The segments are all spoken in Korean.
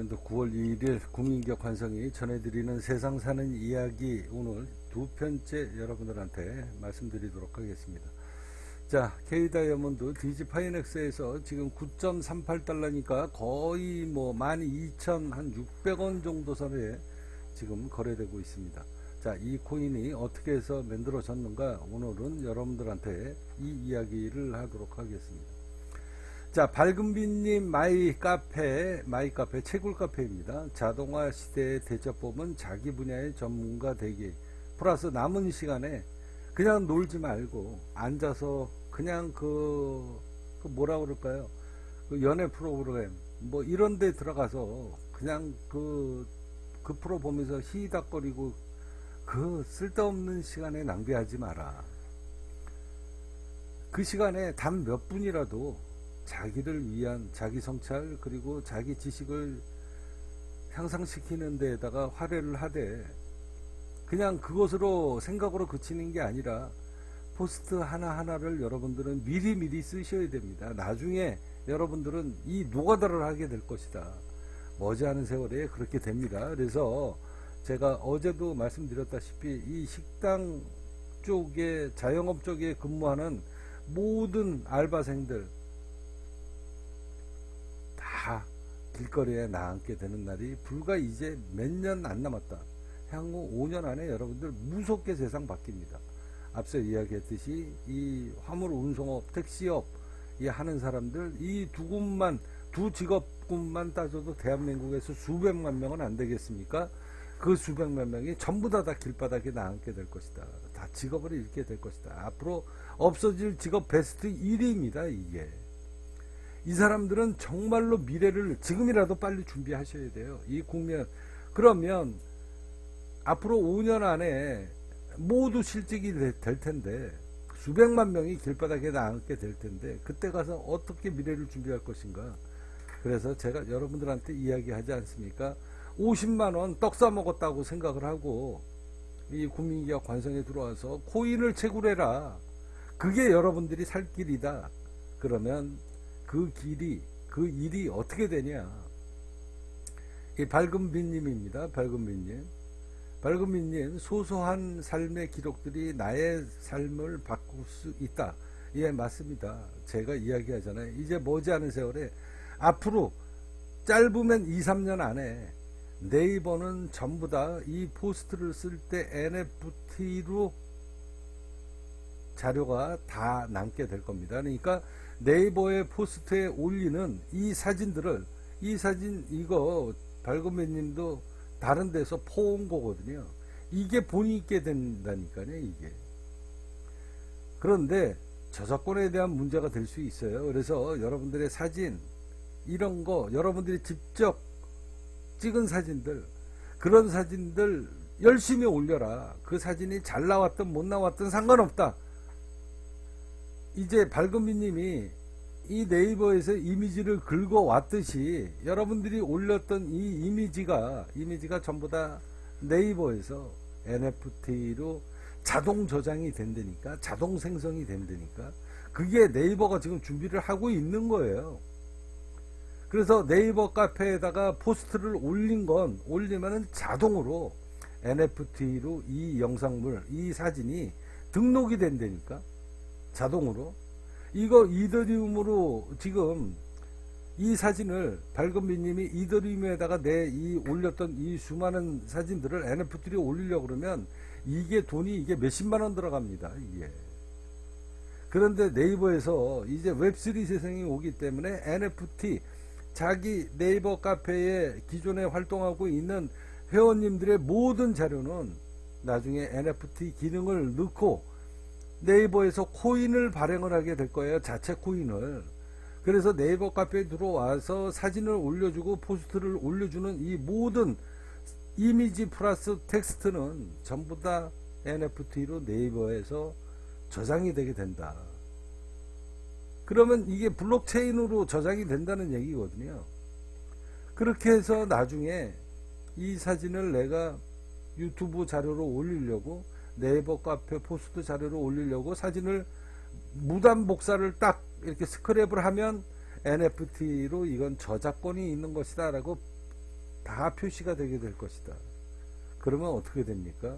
2022년도 9월 2일 국민기업 환성이 전해드리는 세상 사는 이야기, 오늘 두 편째 여러분들한테 말씀드리도록 하겠습니다. 자, K다이아몬드 DG파이넥스에서 지금 9.38달러니까 거의 뭐 12,600원 정도 선에 지금 거래되고 있습니다. 자, 이 코인이 어떻게 해서 만들어졌는가, 오늘은 여러분들한테 이 이야기를 하도록 하겠습니다. 자, 밝은빛님 마이카페 채굴카페입니다. 자동화 시대의 대처법은 자기 분야의 전문가 되기, 플러스 남은 시간에 그냥 놀지 말고 앉아서 그냥 뭐라 그럴까요, 그 연애 프로그램 뭐 이런 데 들어가서 그냥 그 프로 보면서 히히닥거리고 그 쓸데없는 시간에 낭비하지 마라. 그 시간에 단 몇 분이라도 자기를 위한 자기 성찰, 그리고 자기 지식을 향상시키는 데에다가 활용을 하되, 그냥 그것으로 생각으로 그치는 게 아니라 포스트 하나하나를 여러분들은 미리미리 쓰셔야 됩니다. 나중에 여러분들은 이 노가다를 하게 될 것이다. 머지않은 세월에 그렇게 됩니다. 그래서 제가 어제도 말씀드렸다시피 이 식당 쪽에, 자영업 쪽에 근무하는 모든 알바생들 다 길거리에 나앉게 되는 날이 불과 이제 몇 년 안 남았다. 향후 5년 안에 여러분들 무섭게 세상 바뀝니다. 앞서 이야기했듯이 이 화물 운송업, 택시업 이 하는 사람들, 이 두 직업군만 따져도 대한민국에서 수백만 명은 안 되겠습니까? 그 수백만 명이 전부 다 길바닥에 나앉게 될 것이다. 다 직업을 잃게 될 것이다. 앞으로 없어질 직업 베스트 1위입니다. 이게. 이 사람들은 정말로 미래를 지금이라도 빨리 준비하셔야 돼요. 이 국면. 그러면 앞으로 5년 안에 모두 실직이 될 텐데, 수백만 명이 길바닥에 나앉게 될 텐데, 그때 가서 어떻게 미래를 준비할 것인가. 그래서 제가 여러분들한테 이야기하지 않습니까? 50만원 떡 싸먹었다고 생각을 하고 이 국민기업 관성에 들어와서 코인을 채굴해라. 그게 여러분들이 살 길이다. 그러면 그 일이 어떻게 되냐. 이 밝은빛님입니다. 밝은빛님, 소소한 삶의 기록들이 나의 삶을 바꿀 수 있다. 예, 맞습니다. 제가 이야기하잖아요. 이제 머지않은 세월에, 앞으로 짧으면 2, 3년 안에 네이버는 전부 다 이 포스트를 쓸 때 NFT로 자료가 다 남게 될 겁니다. 그러니까 네이버의 포스트에 올리는 이 사진들을, 이 사진 이거 밝은매님도 다른 데서 퍼온 거거든요. 이게 본의 있게 된다니까요, 이게. 그런데 저작권에 대한 문제가 될 수 있어요. 그래서 여러분들의 사진 이런 거, 여러분들이 직접 찍은 사진들, 그런 사진들 열심히 올려라. 그 사진이 잘 나왔든 못 나왔든 상관없다. 이제 밝은미님이 이 네이버에서 이미지를 긁어왔듯이 여러분들이 올렸던 이 이미지가 전부 다 네이버에서 NFT로 자동 저장이 된다니까, 자동 생성이 된다니까. 그게 네이버가 지금 준비를 하고 있는 거예요. 그래서 네이버 카페에다가 포스트를 올리면은 자동으로 NFT로 이 영상물, 이 사진이 등록이 된다니까, 자동으로. 이거 이더리움으로 지금 이 사진을 밝은빛님이 이더리움에다가 올렸던 이 수많은 사진들을 NFT로 올리려고 그러면 이게 돈이 이게 몇십만원 들어갑니다. 이게. 그런데 네이버에서 이제 웹3 세상이 오기 때문에 NFT, 자기 네이버 카페에 기존에 활동하고 있는 회원님들의 모든 자료는 나중에 NFT 기능을 넣고 네이버에서 코인을 발행을 하게 될 거예요. 자체 코인을. 그래서 네이버 카페에 들어와서 사진을 올려주고 포스트를 올려주는 이 모든 이미지 플러스 텍스트는 전부 다 NFT로 네이버에서 저장이 되게 된다. 그러면 이게 블록체인으로 저장이 된다는 얘기거든요. 그렇게 해서 나중에 이 사진을 내가 유튜브 자료로 올리려고, 네이버 카페 포스트 자료로 올리려고 사진을 무단 복사를 딱 이렇게 스크랩을 하면 NFT로 이건 저작권이 있는 것이다 라고 다 표시가 되게 될 것이다. 그러면 어떻게 됩니까?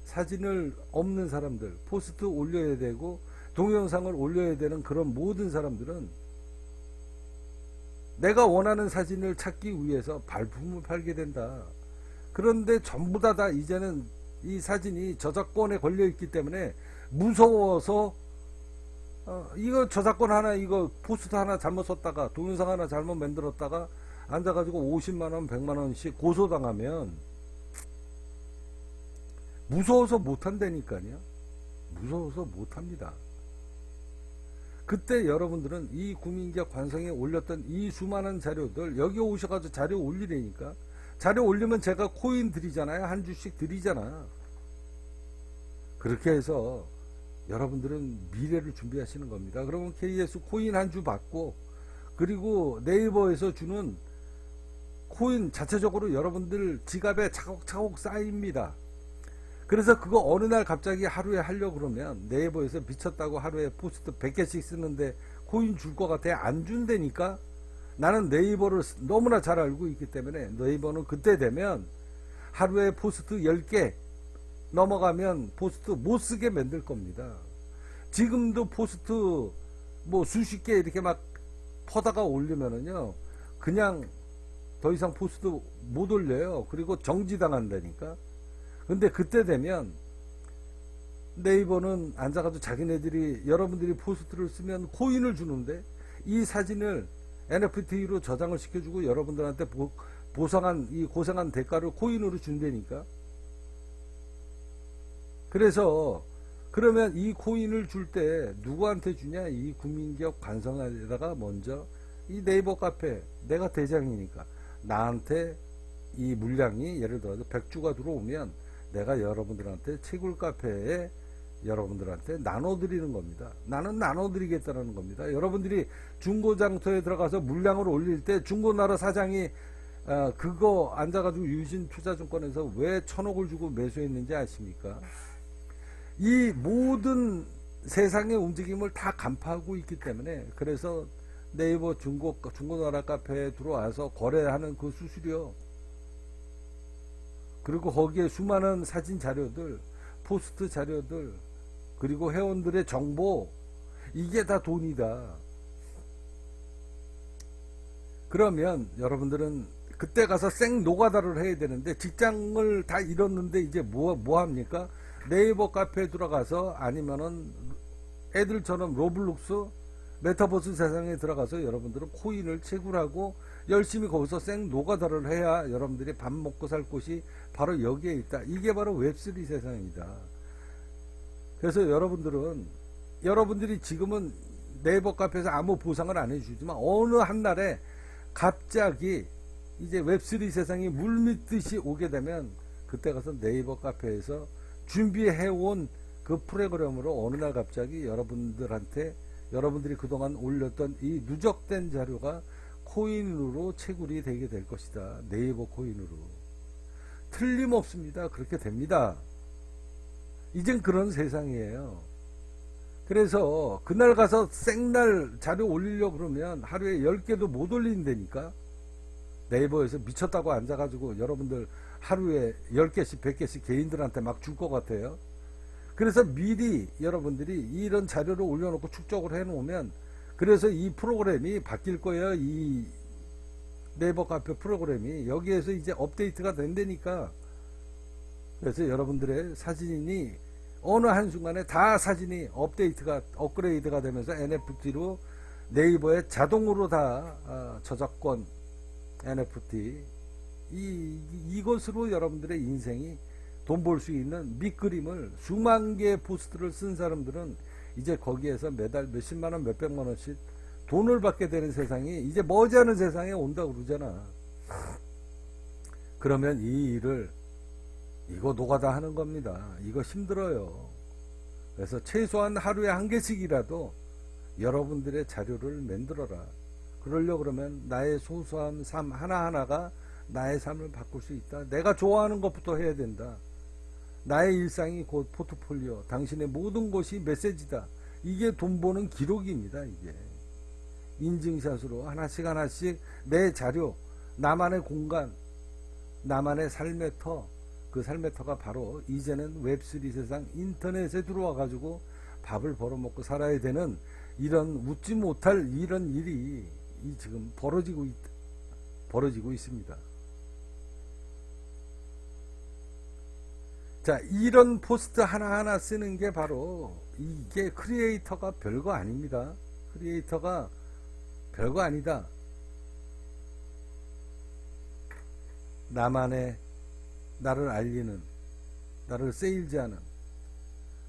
사진을 없는 사람들, 포스트 올려야 되고 동영상을 올려야 되는 그런 모든 사람들은 내가 원하는 사진을 찾기 위해서 발품을 팔게 된다. 그런데 전부 다 이제는 이 사진이 저작권에 걸려 있기 때문에 무서워서 이거 저작권 하나, 이거 포스트 하나 잘못 썼다가 동영상 하나 잘못 만들었다가 앉아가지고 50만원 100만원씩 고소당하면 무서워서 못한다니까요. 무서워서 못합니다. 그때 여러분들은 이 구민기업 관성에 올렸던 이 수많은 자료들 여기 오셔가지고 자료 올리라니까. 자료 올리면 제가 코인 드리잖아요. 한 주씩 드리잖아. 그렇게 해서 여러분들은 미래를 준비하시는 겁니다. 그러면 KS 코인 한 주 받고 그리고 네이버에서 주는 코인 자체적으로 여러분들 지갑에 차곡차곡 쌓입니다. 그래서 그거 어느 날 갑자기 하루에 하려고 그러면 네이버에서 미쳤다고 하루에 포스트 100개씩 쓰는데 코인 줄 것 같아. 안 준다니까. 나는 네이버를 너무나 잘 알고 있기 때문에 네이버는 그때 되면 하루에 포스트 10개 넘어가면 포스트 못 쓰게 만들 겁니다. 지금도 포스트 뭐 수십 개 이렇게 막 퍼다가 올리면은요 그냥 더 이상 포스트 못 올려요. 그리고 정지당한다니까. 근데 그때 되면 네이버는 앉아가지고 자기네들이 여러분들이 포스트를 쓰면 코인을 주는데 이 사진을 NFT로 저장을 시켜주고 여러분들한테 보상한 이 고생한 대가를 코인으로 준다니까. 그래서 그러면 이 코인을 줄 때 누구한테 주냐? 이 구민기업 관성에다가 먼저 이 네이버 카페 내가 대장이니까 나한테 이 물량이 예를 들어서 100주가 들어오면 내가 여러분들한테 채굴 카페에 여러분들한테 나눠드리는 겁니다. 나는 나눠드리겠다는 겁니다. 여러분들이 중고장터에 들어가서 물량을 올릴 때 중고나라 사장이 그거 앉아가지고 유진투자증권에서 왜 1000억을 주고 매수했는지 아십니까? 이 모든 세상의 움직임을 다 간파하고 있기 때문에 그래서 네이버 중고나라 카페에 들어와서 거래하는 그 수수료 그리고 거기에 수많은 사진 자료들 포스트 자료들 그리고 회원들의 정보 이게 다 돈이다. 그러면 여러분들은 그때 가서 생 노가다를 해야 되는데 직장을 다 잃었는데 이제 뭐 합니까? 네이버 카페에 들어가서 아니면은 애들처럼 로블록스 메타버스 세상에 들어가서 여러분들은 코인을 채굴하고 열심히 거기서 생 노가다를 해야 여러분들이 밥 먹고 살 곳이 바로 여기에 있다. 이게 바로 웹3 세상이다. 그래서 여러분들이 지금은 네이버 카페에서 아무 보상을 안 해주지만 어느 한날에 갑자기 이제 웹3 세상이 물밀듯이 오게 되면 그때 가서 네이버 카페에서 준비해온 그 프로그램으로 어느 날 갑자기 여러분들이 그동안 올렸던 이 누적된 자료가 코인으로 채굴이 되게 될 것이다. 네이버 코인으로. 틀림없습니다. 그렇게 됩니다. 이젠 그런 세상이에요. 그래서 그날 가서 생날 자료 올리려고 그러면 하루에 10개도 못 올린다니까. 네이버에서 미쳤다고 앉아가지고 여러분들 하루에 10개씩 100개씩 개인들한테 막 줄 것 같아요. 그래서 미리 여러분들이 이런 자료를 올려놓고 축적을 해놓으면 그래서 이 프로그램이 바뀔 거예요. 이 네이버 카페 프로그램이 여기에서 이제 업데이트가 된다니까. 그래서 여러분들의 사진이 어느 한순간에 다 사진이 업그레이드가 되면서 NFT로 네이버에 자동으로 다 저작권 NFT 이것으로 여러분들의 인생이 돈 벌 수 있는 밑그림을 수만 개의 포스트를 쓴 사람들은 이제 거기에서 매달 몇십만원 몇백만원씩 돈을 받게 되는 세상이 이제 머지않은 세상에 온다고 그러잖아. 그러면 이 일을 이거 노가다 하는 겁니다. 이거 힘들어요. 그래서 최소한 하루에 한 개씩이라도 여러분들의 자료를 만들어라. 그러려고 그러면 나의 소소한 삶 하나하나가 나의 삶을 바꿀 수 있다. 내가 좋아하는 것부터 해야 된다. 나의 일상이 곧 포트폴리오, 당신의 모든 것이 메시지다. 이게 돈 버는 기록입니다. 이게 인증샷으로 하나씩 내 자료, 나만의 공간, 나만의 삶의 터, 그 삶의 터가 바로 이제는 웹3 세상 인터넷에 들어와 가지고 밥을 벌어먹고 살아야 되는 이런 웃지 못할 이런 일이 지금 벌어지고 있습니다. 자, 이런 포스트 하나하나 쓰는 게 바로 이게 크리에이터가 별거 아닙니다. 크리에이터가 별거 아니다. 나만의 나를 알리는, 나를 세일즈하는.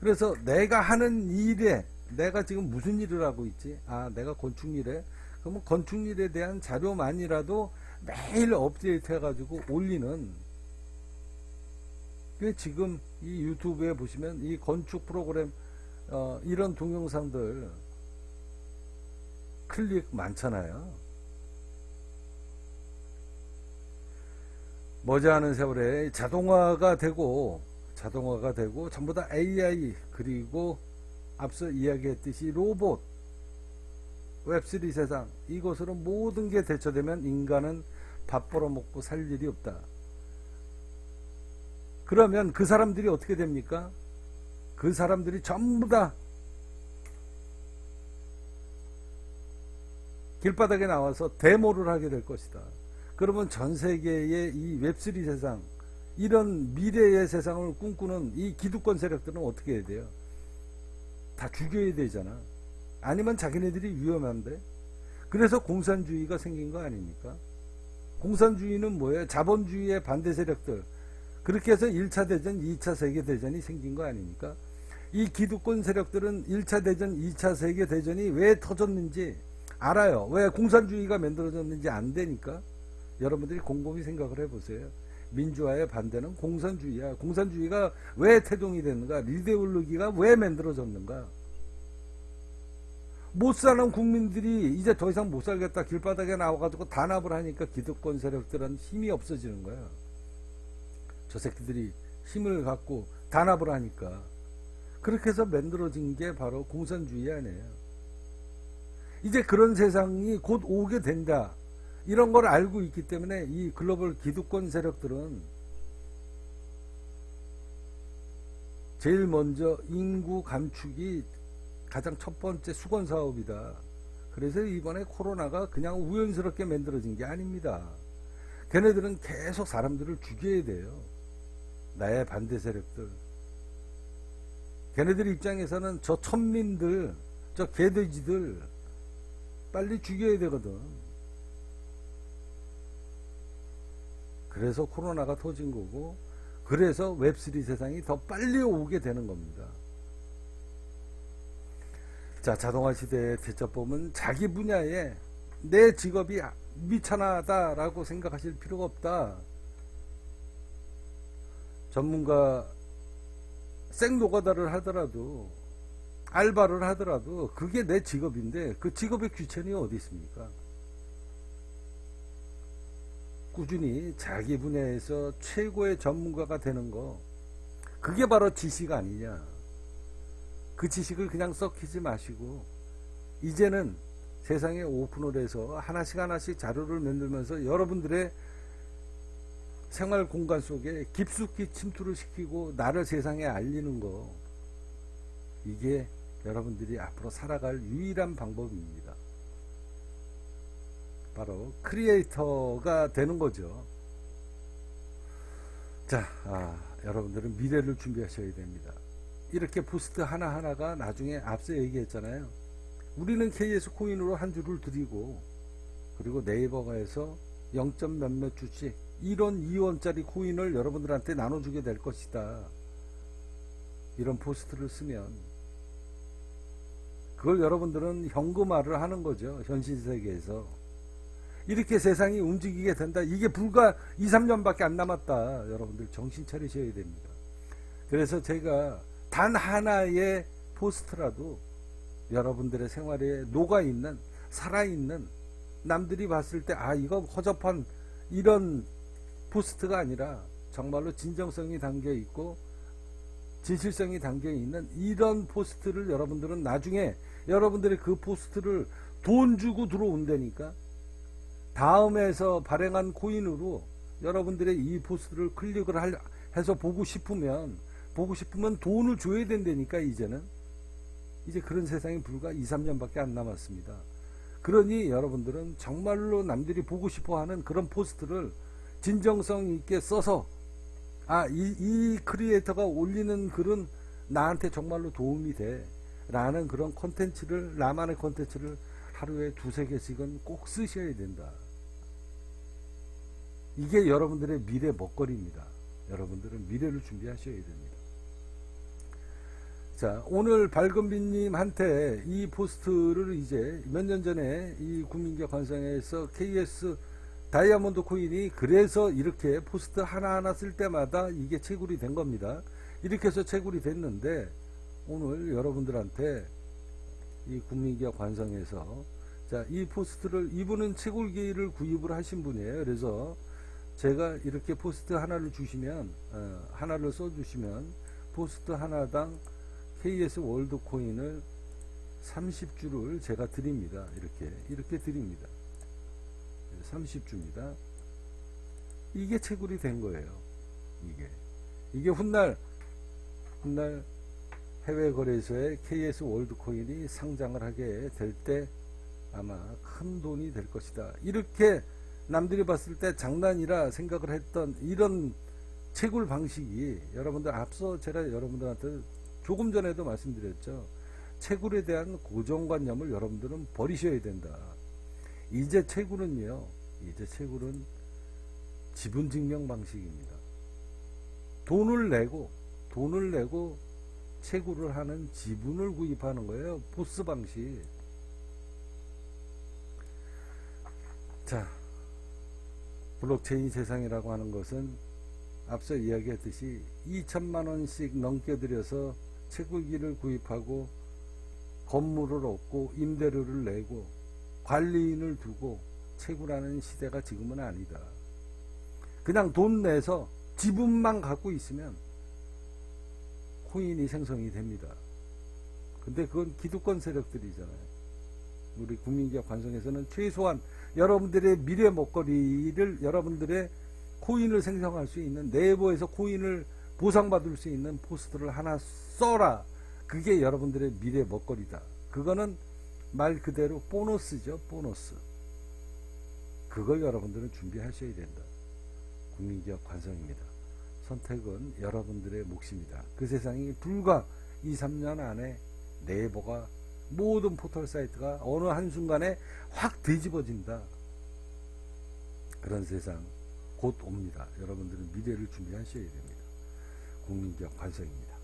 그래서 내가 하는 일에 내가 지금 무슨 일을 하고 있지? 아, 내가 건축일에. 그러면 건축일에 대한 자료만이라도 매일 업데이트 해가지고 올리는. 지금 이 유튜브에 보시면 이 건축 프로그램 이런 동영상들 클릭 많잖아요. 머지않은 세월에 자동화가 되고 전부 다 AI, 그리고 앞서 이야기했듯이 로봇, 웹3 세상, 이것으로 모든 게 대처되면 인간은 밥 벌어먹고 살 일이 없다. 그러면 그 사람들이 어떻게 됩니까? 그 사람들이 전부 다 길바닥에 나와서 데모를 하게 될 것이다. 그러면 전 세계의 이 웹3 세상, 이런 미래의 세상을 꿈꾸는 이 기득권 세력들은 어떻게 해야 돼요? 다 죽여야 되잖아. 아니면 자기네들이 위험한데. 그래서 공산주의가 생긴 거 아닙니까? 공산주의는 뭐예요? 자본주의의 반대 세력들. 그렇게 해서 1차 대전, 2차 세계대전이 생긴 거 아닙니까? 이 기득권 세력들은 1차 대전, 2차 세계대전이 왜 터졌는지 알아요. 왜 공산주의가 만들어졌는지 안 되니까. 여러분들이 곰곰이 생각을 해보세요. 민주화의 반대는 공산주의야. 공산주의가 왜 태동이 됐는가? 이데올로기가 왜 만들어졌는가? 못 사는 국민들이 이제 더 이상 못 살겠다. 길바닥에 나와가지고 단합을 하니까 기득권 세력들은 힘이 없어지는 거야. 저 새끼들이 힘을 갖고 단합을 하니까. 그렇게 해서 만들어진 게 바로 공산주의 아니에요. 이제 그런 세상이 곧 오게 된다. 이런 걸 알고 있기 때문에 이 글로벌 기득권 세력들은 제일 먼저 인구 감축이 가장 첫 번째 수건 사업이다. 그래서 이번에 코로나가 그냥 우연스럽게 만들어진 게 아닙니다. 걔네들은 계속 사람들을 죽여야 돼요. 나의 반대 세력들. 걔네들 입장에서는 저 천민들, 저 개돼지들 빨리 죽여야 되거든. 그래서 코로나가 터진 거고, 그래서 웹3 세상이 더 빨리 오게 되는 겁니다. 자, 자동화 시대의 대처법은 자기 분야에 내 직업이 미천하다라고 생각하실 필요가 없다. 전문가 생노가다를 하더라도, 알바를 하더라도 그게 내 직업인데 그 직업의 귀천이 어디 있습니까? 꾸준히 자기 분야에서 최고의 전문가가 되는 거, 그게 바로 지식 아니냐. 그 지식을 그냥 썩히지 마시고 이제는 세상에 오픈을 해서 하나씩 자료를 만들면서 여러분들의 생활 공간 속에 깊숙이 침투를 시키고 나를 세상에 알리는 거, 이게 여러분들이 앞으로 살아갈 유일한 방법입니다. 바로 크리에이터가 되는 거죠. 자, 여러분들은 미래를 준비하셔야 됩니다. 이렇게 포스트 하나하나가 나중에 앞서 얘기했잖아요. 우리는 KS 코인으로 한 주를 드리고, 그리고 네이버가에서 0. 몇몇 주씩 1원, 2원짜리 코인을 여러분들한테 나눠주게 될 것이다. 이런 포스트를 쓰면 그걸 여러분들은 현금화를 하는 거죠. 현실 세계에서. 이렇게 세상이 움직이게 된다. 이게 불과 2, 3년밖에 안 남았다. 여러분들 정신 차리셔야 됩니다. 그래서 제가 단 하나의 포스트라도 여러분들의 생활에 녹아있는, 살아있는, 남들이 봤을 때 이거 허접한 이런 포스트가 아니라 정말로 진정성이 담겨있고 진실성이 담겨있는 이런 포스트를 여러분들은 나중에 여러분들의 그 포스트를 돈 주고 들어온다니까. 다음에서 발행한 코인으로 여러분들의 이 포스트를 클릭을 해서 보고 싶으면 돈을 줘야 된다니까. 이제 그런 세상이 불과 2, 3년밖에 안 남았습니다. 그러니 여러분들은 정말로 남들이 보고 싶어 하는 그런 포스트를 진정성 있게 써서, 이 크리에이터가 올리는 글은 나한테 정말로 도움이 돼 라는 그런 콘텐츠를, 나만의 콘텐츠를 하루에 2, 3개씩은 꼭 쓰셔야 된다. 이게 여러분들의 미래 먹거리입니다. 여러분들은 미래를 준비하셔야 됩니다. 자, 오늘 밝은빛님한테 이 포스트를 이제 몇 년 전에 이 국민기업 관성에서 KS 다이아몬드 코인이 그래서 이렇게 포스트 하나하나 쓸 때마다 이게 채굴이 된 겁니다. 이렇게 해서 채굴이 됐는데, 오늘 여러분들한테 이 국민기업 관성에서, 자, 이 포스트를, 이분은 채굴기를 구입을 하신 분이에요. 그래서 제가 이렇게 포스트 하나를 주시면, 하나를 써주시면 포스트 하나당 KS 월드 코인을 30주를 제가 드립니다. 이렇게 드립니다. 30주입니다. 이게 채굴이 된 거예요. 이게 훗날 해외 거래소에 KS 월드 코인이 상장을 하게 될 때 아마 큰 돈이 될 것이다. 이렇게 남들이 봤을 때 장난이라 생각을 했던 이런 채굴 방식이, 여러분들 앞서 제가 여러분들한테 조금 전에도 말씀드렸죠. 채굴에 대한 고정관념을 여러분들은 버리셔야 된다. 이제 채굴은 지분 증명 방식입니다. 돈을 내고 채굴을 하는 지분을 구입하는 거예요. 보스 방식. 자, 블록체인 세상이라고 하는 것은 앞서 이야기했듯이 2천만 원씩 넘게 들여서 채굴기를 구입하고 건물을 얻고 임대료를 내고 관리인을 두고 채굴하는 시대가 지금은 아니다. 그냥 돈 내서 지분만 갖고 있으면 코인이 생성이 됩니다. 근데 그건 기득권 세력들이잖아요. 우리 국민기업 관성에서는 최소한 여러분들의 미래 먹거리를, 여러분들의 코인을 생성할 수 있는, 네이버에서 코인을 보상받을 수 있는 포스트를 하나 써라. 그게 여러분들의 미래 먹거리다. 그거는 말 그대로 보너스죠. 보너스. 그걸 여러분들은 준비하셔야 된다. 국민기업 관성입니다. 선택은 여러분들의 몫입니다. 그 세상이 불과 2, 3년 안에 네이버가, 모든 포털 사이트가 어느 한순간에 확 뒤집어진다. 그런 세상 곧 옵니다. 여러분들은 미래를 준비하셔야 됩니다. 국민기업 관성입니다.